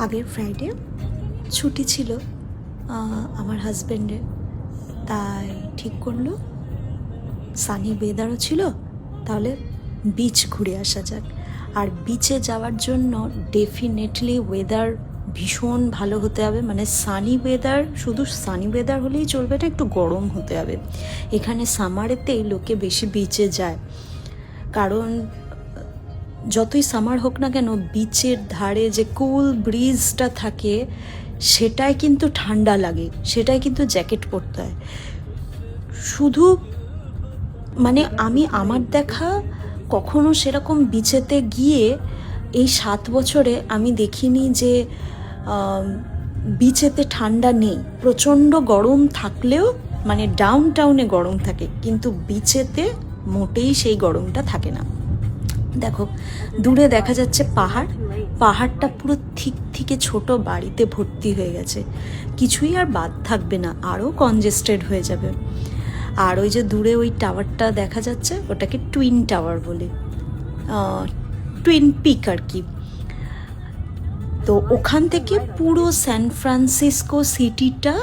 আগের ফ্রাইডে ছুটি ছিল আমার হাজব্যান্ডের, তাই ঠিক করলো সানি ওয়েদারও ছিল, তাহলে বিচ ঘুরে আসা যাক। আর বিচে যাওয়ার জন্য ডেফিনেটলি ওয়েদার ভীষণ ভালো হতে হবে, মানে সানি ওয়েদার, শুধু সানি ওয়েদার হলেই চলবে না, একটু গরম হতে হবে। এখানে সামারেতেই লোকে বেশি বিচে যায়, কারণ যতই সামার হোক না কেন বিচের ধারে যে কুল ব্রিজটা থাকে সেটাই কিন্তু ঠান্ডা লাগে, সেটাই কিন্তু জ্যাকেট পরতে হয়। শুধু মানে আমি আমার দেখা কখনো সেরকম বিচেতে গিয়ে এই 7 বছরে আমি দেখিনি যে বিচেতে ঠান্ডা নেই। প্রচণ্ড গরম থাকলেও মানে ডাউন টাউনে গরম থাকে, কিন্তু বিচেতে মোটেই সেই গরমটা থাকে না। দেখো দূরে দেখা যাচ্ছে পাহাড়, পাহাড়টা পুরো থেকে ছোট বাড়িতে ভর্তি হয়ে গেছে, কিছুই আর বাদ থাকবে না, আরও কনজেস্টেড হয়ে যাবে। আর ওই যে দূরে ওই টাওয়ারটা দেখা যাচ্ছে, ওটাকে টুইন টাওয়ার বলে, টুইন পিক আর কি। তো ওখান থেকে পুরো স্যান ফ্রান্সিসকো সিটিটা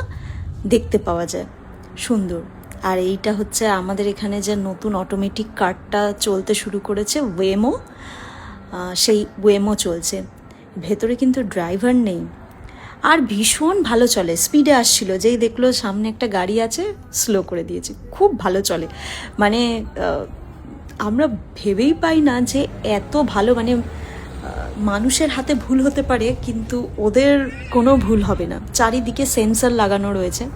দেখতে পাওয়া যায়, সুন্দর। আর এইটা হচ্ছে আমাদের এখানে যে নতুন অটোমেটিক কারটা চলতে শুরু করেছে, ওয়েমো, সেই ওয়েমো চলছে, ভেতরে কিন্তু ড্রাইভার নেই, আর ভীষণ ভালো চলে, স্পিডে আসছিল, যেই দেখলো সামনে একটা গাড়ি আছে স্লো করে দিয়েছে, খুব ভালো চলে। মানে আমরা ভেবেই পাই না যে এত ভালো, মানে মানুষের হাতে ভুল হতে পারে কিন্তু ওদের কোনো ভুল হবে না, চারিদিকে সেন্সর লাগানো রয়েছে।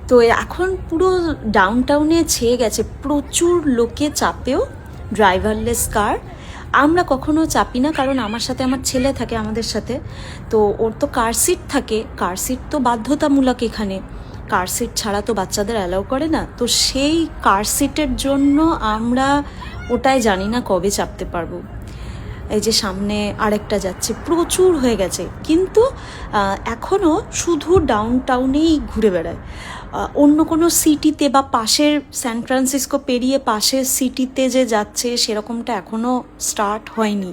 তো এখন পুরো ডাউন টাউনে ছেয়ে গেছে, প্রচুর লোকে চাপেও ড্রাইভারলেস কার। আমরা কখনো চাপি না, কারণ আমার সাথে আমার ছেলে থাকে আমাদের সাথে, তো ওর তো কার সিট থাকে, কার সিট তো বাধ্যতামূলক এখানে, কার সিট ছাড়া তো বাচ্চাদের অ্যালাউ করে না। তো সেই কার সিটের জন্য আমরা ওটাই জানি না কবে চাপতে পারবো। এই যে সামনে আরেকটা যাচ্ছে, প্রচুর হয়ে গেছে, কিন্তু এখনও শুধু ডাউন টাউনেই ঘুরে বেড়ায়, অন্য কোনো সিটিতে বা পাশের স্যান ফ্রান্সিসকো পেরিয়ে পাশের সিটিতে যে যাচ্ছে সেরকমটা এখনও স্টার্ট হয়নি,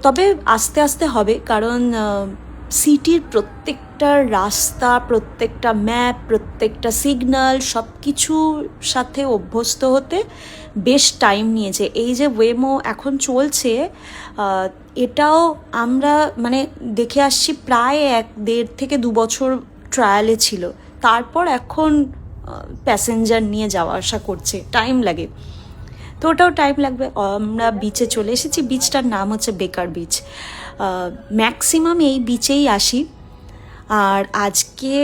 তবে আস্তে আস্তে হবে, কারণ সিটির প্রত্যেকটা রাস্তা, প্রত্যেকটা ম্যাপ, প্রত্যেকটা সিগন্যাল সব কিছুর সাথে অভ্যস্ত হতে বেশ টাইম নিয়েছে। এই যে ওয়েমো এখন চলছে, এটাও আমরা মানে দেখে আসছি প্রায় 1.5 থেকে 2 বছর ট্রায়ালে ছিল, তারপর এখন প্যাসেঞ্জার নিয়ে যাওয়া আসা করছে, টাইম লাগে, তো ওটাও টাইম লাগবে। আমরা বিচে চলে এসেছি, বিচটার নাম হচ্ছে বেকার বিচ, ম্যাক্সিমাম এই বিচেই আসি। আর আজকে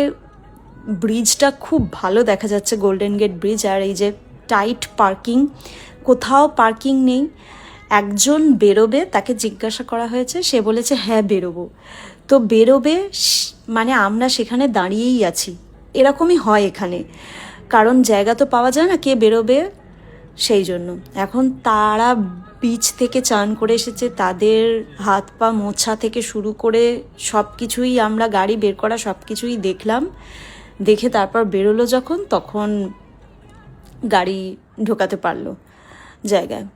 ব্রিজটা খুব ভালো দেখা যাচ্ছে, গোল্ডেন গেট ব্রিজ। আর এই যে টাইট পার্কিং, কোথাও পার্কিং নেই, একজন বেরোবে, তাকে জিজ্ঞাসা করা হয়েছে, সে বলেছে হ্যাঁ বেরোবো, তো বেরোবে, মানে আমরা সেখানে দাঁড়িয়েই আছি, এরকমই হয় এখানে, কারণ জায়গা তো পাওয়া যায় না, কে বেরোবে সেই জন্য। এখন তারা বিচ থেকে চান করে এসেছে, তাদের হাত পা মোছা থেকে শুরু করে সব কিছুই, আমরা গাড়ি বের করা সব কিছুই দেখলাম, দেখে তারপর বেরোলো যখন, তখন গাড়ি ঢোকাতে পারলো জায়গায়।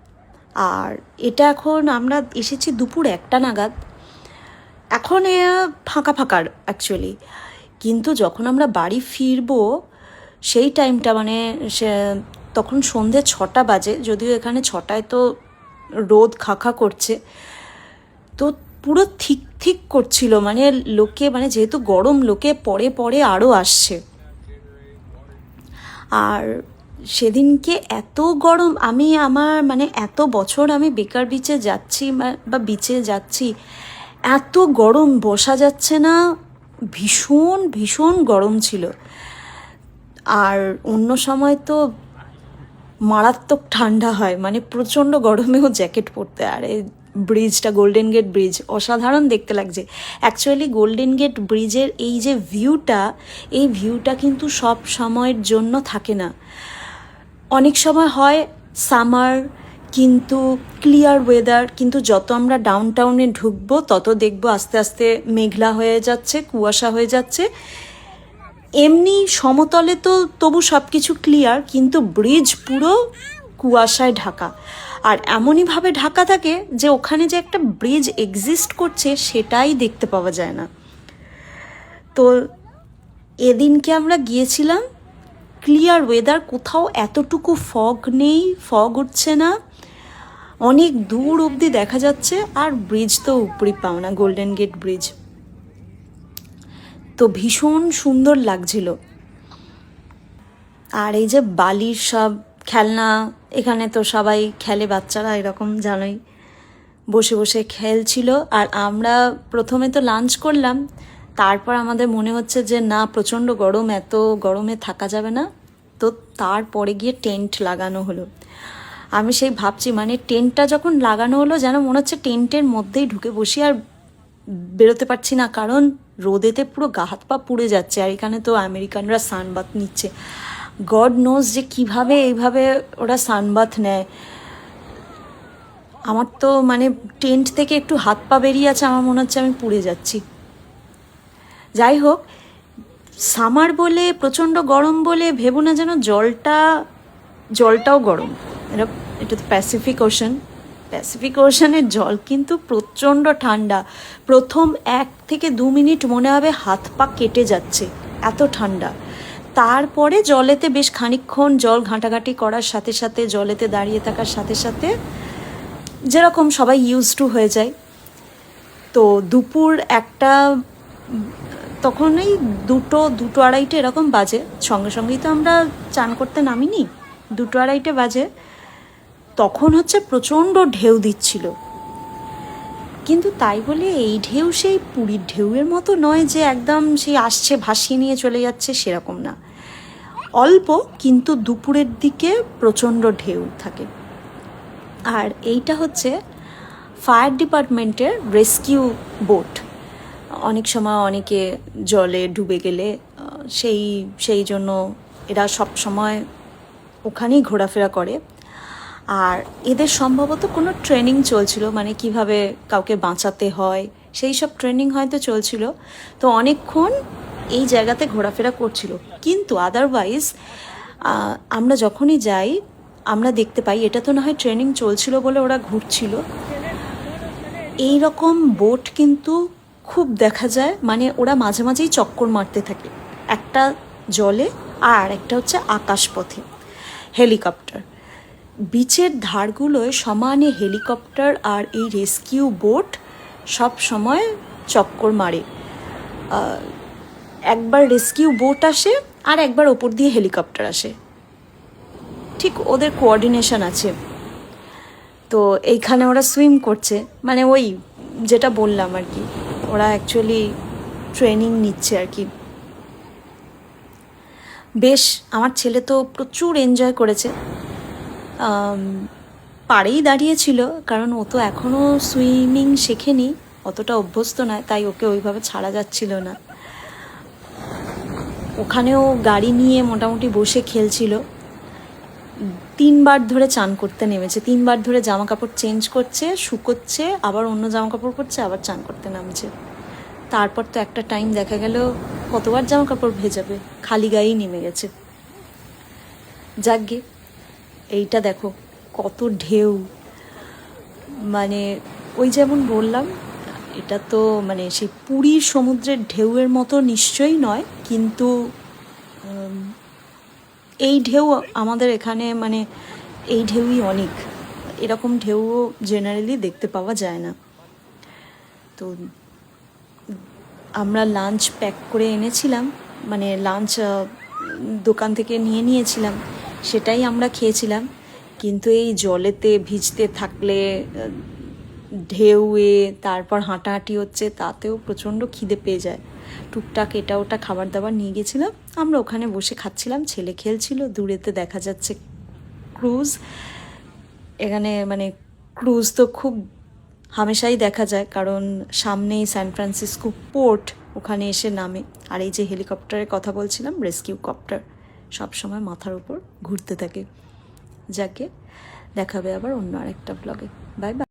আর এটা এখন আমরা এসেছি দুপুর 1টা নাগাদ, এখন ফাঁকা ফাঁকা অ্যাকচুয়ালি, কিন্তু যখন আমরা বাড়ি ফিরবো সেই টাইমটা মানে তখন সন্ধে 6টা বাজে, যদিও এখানে 6টায় তো রোদ খাখা করছে, তো পুরো ঠিক করছিল, মানে লোকে, মানে যেহেতু গরম, লোকে পরে পরে আরও আসছে। আর সেদিনকে এত গরম, আমি আমার মানে এত বছর আমি বেকার বিচে যাচ্ছি বা বিচে যাচ্ছি, এত গরম বসা যাচ্ছে না, ভীষণ ভীষণ গরম ছিল। আর অন্য সময় তো মারাত্মক ঠান্ডা হয়, মানে প্রচণ্ড গরমেও জ্যাকেট পরতে। আর এই ব্রিজটা, গোল্ডেন গেট ব্রিজ, অসাধারণ দেখতে লাগছে। অ্যাকচুয়ালি গোল্ডেন গেট ব্রিজের এই যে ভিউটা, এই ভিউটা কিন্তু সব সময়ের জন্য থাকে না, অনেক সময় হয় সামার, কিন্তু ক্লিয়ার ওয়েদার, কিন্তু যত আমরা ডাউন টাউনে ঢুকবো তত দেখবো আস্তে আস্তে মেঘলা হয়ে যাচ্ছে, কুয়াশা হয়ে যাচ্ছে। এমনি সমতলে তো তবু সব কিছু ক্লিয়ার, কিন্তু ব্রিজ পুরো কুয়াশায় ঢাকা, আর এমনইভাবে ঢাকা থাকে যে ওখানে যে একটা ব্রিজ এক্সিস্ট করছে সেটাই দেখতে পাওয়া যায় না। তো এদিনকে আমরা গিয়েছিলাম, ক্লিয়ার ওয়েদার, কোথাও এতটুকু ফগ নেই, ফগ উঠছে না, অনেক দূর অবধি দেখা যাচ্ছে, আর ব্রিজ তো উপরই পাও না, গোল্ডেন গেট ব্রিজ। তো ভীষণ সুন্দর লাগছিল। আর এই যে বালির সব খেলনা, এখানে তো সবাই খেলে, বাচ্চারা এরকম জানোই, বসে বসে খেলছিল। আর আমরা প্রথমে তো লাঞ্চ করলাম, তারপর আমাদের মনে হচ্ছে যে না, প্রচণ্ড গরম, এত গরমে থাকা যাবে না, তো তারপরে গিয়ে টেন্ট লাগানো হলো। আমি সেই ভাবছি, মানে টেন্টটা যখন লাগানো হলো যেন মনে হচ্ছে টেন্টের মধ্যেই ঢুকে বসি, আর বেরোতে পারছি না, কারণ রোদেতে পুরো গা হাত পা পুড়ে যাচ্ছে। আর এখানে তো আমেরিকানরা সানবাথ নিচ্ছে, গড নোজ যে কিভাবে এইভাবে ওরা সানবাথ নেয়। আমার তো মানে টেন্ট থেকে একটু হাত পা বেরিয়ে আছে, আমার মনে হচ্ছে আমি পুড়ে যাচ্ছি। যাই হোক, সামার বলে, প্রচণ্ড গরম বলে ভেবো না যেন জলটাও গরম। এটা তো প্যাসিফিক ওশানের জল কিন্তু প্রচণ্ড ঠান্ডা। প্রথম 1 থেকে 2 মিনিট মনে হবে হাত পা কেটে যাচ্ছে, এত ঠান্ডা। তারপরে জলেতে বেশ খানিকক্ষণ জল ঘাঁটাঘাঁটি করার সাথে সাথে, জলেতে দাঁড়িয়ে থাকার সাথে সাথে যেরকম সবাই ইউজ টু হয়ে যায়। তো দুপুর 1টা, তখন এই 2-2:30 এরকম বাজে, সঙ্গে সঙ্গেই তো আমরা চান করতে নামিনি, 2-2:30 বাজে। তখন হচ্ছে প্রচণ্ড ঢেউ দিচ্ছিল, কিন্তু তাই বলে এই ঢেউ সেই পুরীর ঢেউয়ের মতো নয় যে একদম সেই আসছে ভাসিয়ে নিয়ে চলে যাচ্ছে, সেরকম না, অল্প, কিন্তু দুপুরের দিকে প্রচণ্ড ঢেউ থাকে। আর এইটা হচ্ছে ফায়ার ডিপার্টমেন্টের রেস্কিউ বোট। অনেক সময় অনেকে জলে ডুবে গেলে সেই জন্য এরা সব সময় ওখানেই ঘোরাফেরা করে। আর এদের সম্ভবত কোনো ট্রেনিং চলছিল, মানে কিভাবে কাউকে বাঁচাতে হয় সেই সব ট্রেনিং হয়তো চলছিল, তো অনেকক্ষণ এই জায়গাতে ঘোরাফেরা করছিল। কিন্তু আদারওয়াইজ আমরা যখনই যাই আমরা দেখতে পাই, এটা তো না হয় ট্রেনিং চলছিল বলে ওরা ঘুরছিল, এই রকম বোট কিন্তু খুব দেখা যায়। মানে ওরা মাঝে মাঝেই চক্কর মারতে থাকে, একটা জলে আর একটা হচ্ছে আকাশপথে, হেলিকপ্টার। বিচের ধারগুলোয় সমানে হেলিকপ্টার আর এই রেস্কিউ বোট সব সময় চক্কর মারে। একবার রেস্কিউ বোট আসে আর একবার ওপর দিয়ে হেলিকপ্টার আসে, ঠিক ওদের কোঅর্ডিনেশন আছে। তো এইখানে ওরা সুইম করছে, মানে ওই যেটা বললাম আর কি, ওরা অ্যাকচুয়ালি ট্রেনিং নিচ্ছে আর কি। বেশ, আমার ছেলে তো প্রচুর এনজয় করেছে, পাড়েই দাঁড়িয়েছিল, কারণ ও তো এখনও সুইমিং শেখেনি, অতটা অভ্যস্ত নয়, তাই ওকে ওইভাবে ছাড়া যাচ্ছিল না। ওখানেও গাড়ি নিয়ে মোটামুটি বসে খেলছিল। 3বার ধরে চান করতে নেমেছে, 3বার ধরে জামা কাপড় চেঞ্জ করছে, শুকোচ্ছে, আবার অন্য জামা কাপড় পরছে, আবার চান করতে নামছে। তারপর তো একটা টাইম দেখা গেল কতবার জামা কাপড় ভেজাবে, খালি গায়েই নেমে গেছে। যাকগে, এইটা দেখো কত ঢেউ, মানে ওই যেমন বললাম, এটা তো মানে সেই পুরীর সমুদ্রের ঢেউয়ের মতো নিশ্চয়ই নয়, কিন্তু এই ঢেউ আমাদের এখানে, মানে এই ঢেউই অনেক, এরকম ঢেউও জেনারেলি দেখতে পাওয়া যায় না। তো আমরা লাঞ্চ প্যাক করে এনেছিলাম, মানে লাঞ্চ দোকান থেকে নিয়েছিলাম, সেটাই আমরা খেয়েছিলাম। কিন্তু এই জলেতে ভিজতে থাকলে, ঢেউয়ে তারপর হাঁটাহাঁটি হচ্ছে, তাতেও প্রচণ্ড খিদে পেয়ে যায়। টুকটাক এটা ওটা খাবার দাবার নিয়ে গেছিলাম, আমরা ওখানে বসে খাচ্ছিলাম, ছেলে খেলছিল, দূরেতে দেখা যাচ্ছে ক্রুজ। এখানে মানে ক্রুজ তো খুব হামেশাই দেখা যায়, কারণ সামনেই সান ফ্রান্সিসকো পোর্ট, ওখানে এসে নামে। আর এই যে হেলিকপ্টারের কথা বলছিলাম, রেস্কিউ কপ্টার সবসময় মাথার উপর ঘুরতে থাকে। যাকে দেখাবে আবার অন্য আরেকটা ব্লগে। Bye bye.